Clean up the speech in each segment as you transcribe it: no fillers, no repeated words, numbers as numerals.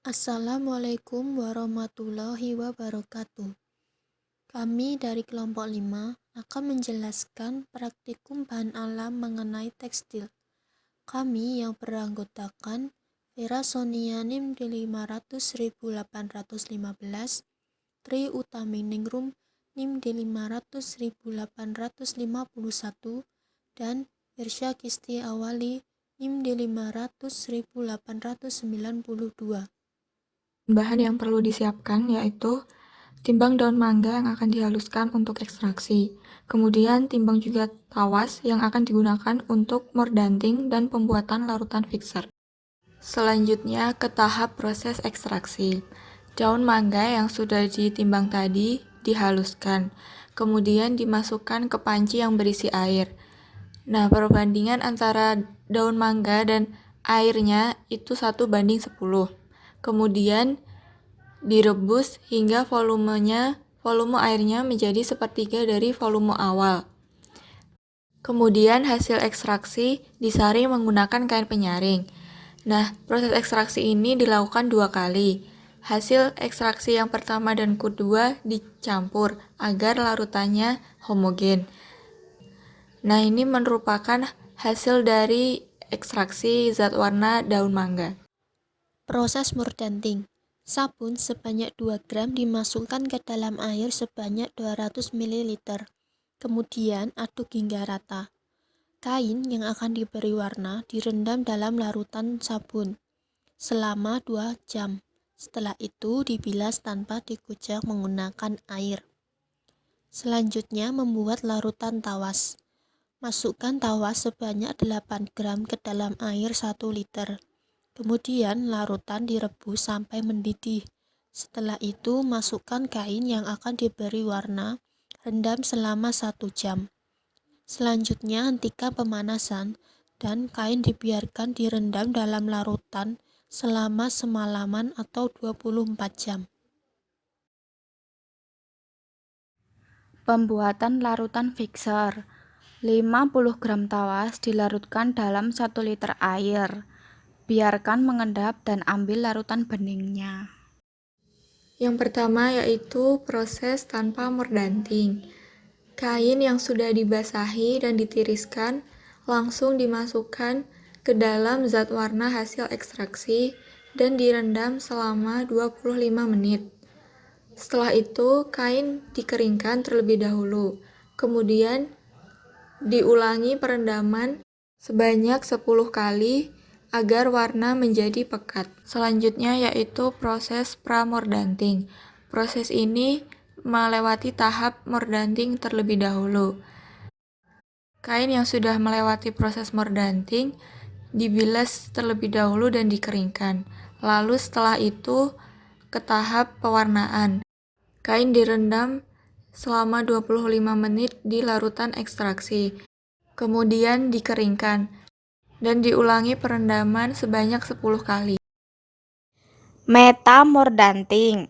Assalamualaikum warahmatullahi wabarakatuh. Kami dari kelompok 5 akan menjelaskan praktikum bahan alam mengenai tekstil. Kami yang beranggotakan Vera Sonia NIM di 500.815, Tri Utaminingrum NIM di 500.851, dan Irsya Kisti Awali NIM di 500.892. Bahan yang perlu disiapkan yaitu timbang daun mangga yang akan dihaluskan untuk ekstraksi. Kemudian timbang juga tawas yang akan digunakan untuk mordanting dan pembuatan larutan fixer. Selanjutnya ke tahap proses ekstraksi. Daun mangga yang sudah ditimbang tadi dihaluskan. Kemudian dimasukkan ke panci yang berisi air. Nah, perbandingan antara daun mangga dan airnya itu 1:10. Kemudian direbus hingga volume airnya menjadi sepertiga dari volume awal. Kemudian hasil ekstraksi disaring menggunakan kain penyaring. Nah, proses ekstraksi ini dilakukan 2 kali. Hasil ekstraksi yang pertama dan kedua dicampur agar larutannya homogen. Nah, ini merupakan hasil dari ekstraksi zat warna daun mangga. Proses mordanting. Sabun sebanyak 2 gram dimasukkan ke dalam air sebanyak 200 ml. Kemudian aduk hingga rata. Kain yang akan diberi warna direndam dalam larutan sabun selama 2 jam. Setelah itu dibilas tanpa dikucek menggunakan air. Selanjutnya membuat larutan tawas. Masukkan tawas sebanyak 8 gram ke dalam air 1 liter. Kemudian larutan direbus sampai mendidih. Setelah itu masukkan kain yang akan diberi warna, rendam selama 1 jam. Selanjutnya hentikan pemanasan dan kain dibiarkan direndam dalam larutan selama semalaman atau 24 jam. Pembuatan larutan fixer. 50 gram tawas dilarutkan dalam 1 liter air. Biarkan mengendap dan ambil larutan beningnya. Yang pertama yaitu proses tanpa mordanting. Kain yang sudah dibasahi dan ditiriskan langsung dimasukkan ke dalam zat warna hasil ekstraksi dan direndam selama 25 menit. Setelah itu, kain dikeringkan terlebih dahulu. Kemudian diulangi perendaman sebanyak 10 kali agar warna menjadi pekat. Selanjutnya yaitu proses pramordanting. Proses ini melewati tahap mordanting terlebih dahulu. Kain yang sudah melewati proses mordanting dibilas terlebih dahulu dan dikeringkan. Lalu setelah itu ke tahap pewarnaan. Kain direndam selama 25 menit di larutan ekstraksi. Kemudian dikeringkan dan diulangi perendaman sebanyak 10 kali. Metamordanting.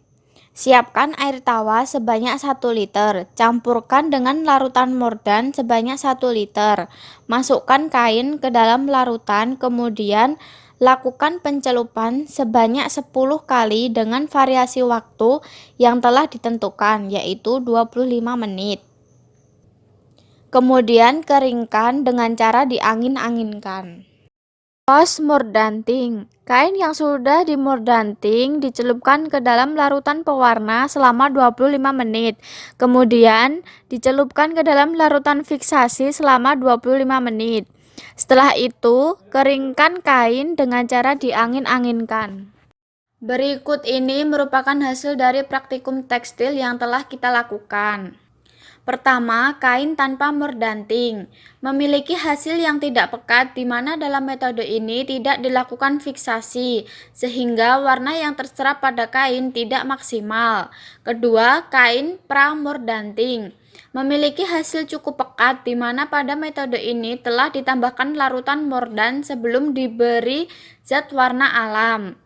Siapkan air tawas sebanyak 1 liter. Campurkan dengan larutan mordan sebanyak 1 liter. Masukkan kain ke dalam larutan, kemudian lakukan pencelupan sebanyak 10 kali dengan variasi waktu yang telah ditentukan, yaitu 25 menit. Kemudian keringkan dengan cara diangin-anginkan. Post-mordanting. Kain yang sudah dimordanting dicelupkan ke dalam larutan pewarna selama 25 menit. Kemudian dicelupkan ke dalam larutan fiksasi selama 25 menit. Setelah itu, keringkan kain dengan cara diangin-anginkan. Berikut ini merupakan hasil dari praktikum tekstil yang telah kita lakukan. Pertama, kain tanpa mordanting memiliki hasil yang tidak pekat, di mana dalam metode ini tidak dilakukan fiksasi, sehingga warna yang terserap pada kain tidak maksimal. Kedua, kain pramordanting memiliki hasil cukup pekat, di mana pada metode ini telah ditambahkan larutan mordan sebelum diberi zat warna alam.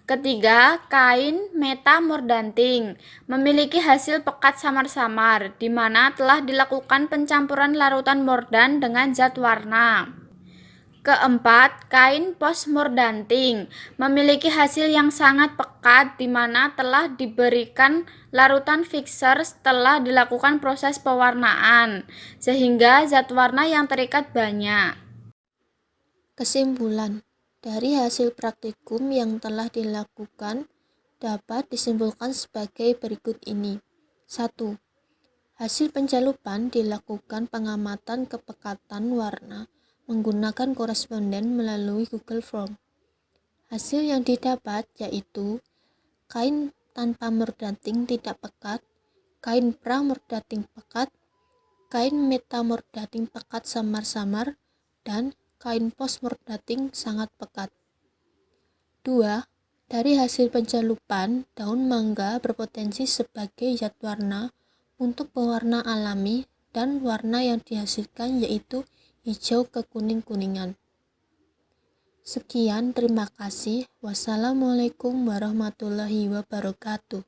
Ketiga, kain metamordanting memiliki hasil pekat samar-samar, di mana telah dilakukan pencampuran larutan mordan dengan zat warna. Keempat, kain postmordanting memiliki hasil yang sangat pekat. pekat di mana telah diberikan larutan fixer setelah dilakukan proses pewarnaan, sehingga zat warna yang terikat banyak. Kesimpulan, dari hasil praktikum yang telah dilakukan dapat disimpulkan sebagai berikut ini. 1. Hasil pencalupan dilakukan pengamatan kepekatan warna menggunakan koresponden melalui Google Form. Hasil yang didapat yaitu kain tanpa mordanting tidak pekat, kain pra-mordanting pekat, kain meta-mordanting pekat samar-samar, dan kain post-mordanting sangat pekat. 2. Dari hasil pencalupan, daun mangga berpotensi sebagai zat warna untuk pewarna alami dan warna yang dihasilkan yaitu hijau kekuning-kuningan. Sekian, terima kasih. Wassalamualaikum warahmatullahi wabarakatuh.